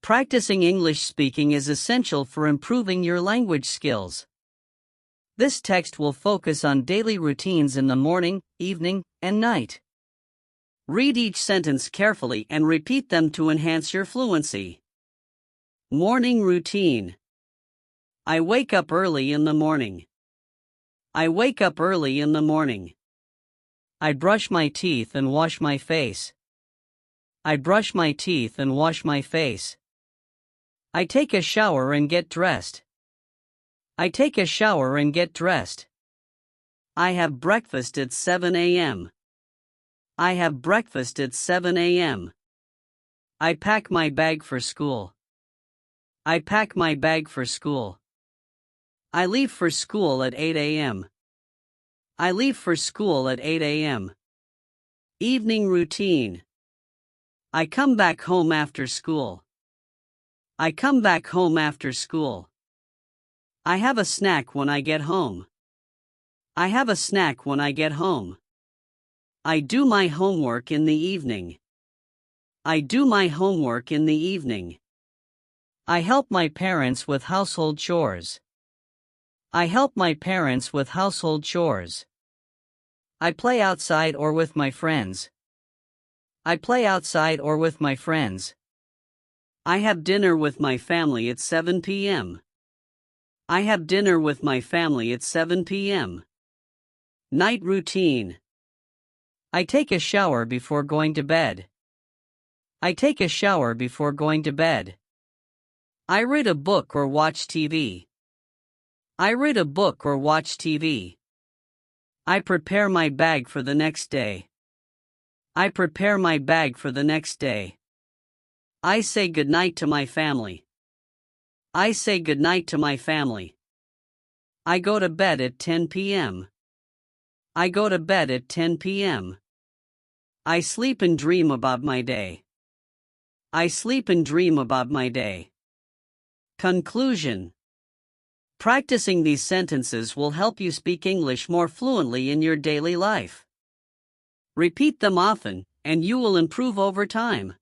Practicing English speaking is essential for improving your language skills. This text will focus on daily routines in the morning, evening, and night. Read each sentence carefully and repeat them to enhance your fluency. Morning routine. I wake up early in the morning. I wake up early in the morning. I brush my teeth and wash my face. I brush my teeth and wash my face. I take a shower and get dressed. I take a shower and get dressed. I have breakfast at 7 a.m. I have breakfast at 7 a.m. I pack my bag for school. I pack my bag for school. I leave for school at 8 a.m. I leave for school at 8 a.m. Evening routine. I come back home after school. I come back home after school. I have a snack when I get home. I have a snack when I get home. I do my homework in the evening. I do my homework in the evening. I help my parents with household chores. I help my parents with household chores. I play outside or with my friends. I play outside or with my friends. I have dinner with my family at 7 p.m. I have dinner with my family at 7 p.m. Night routine. I take a shower before going to bed. I take a shower before going to bed. I read a book or watch TV. I read a book or watch TV. I prepare my bag for the next day. I prepare my bag for the next day. I say goodnight to my family. I say goodnight to my family. I go to bed at 10 p.m. I go to bed at 10 p.m. I sleep and dream about my day. I sleep and dream about my day. Conclusion. Practicing these sentences will help you speak English more fluently in your daily life. Repeat them often, and you will improve over time.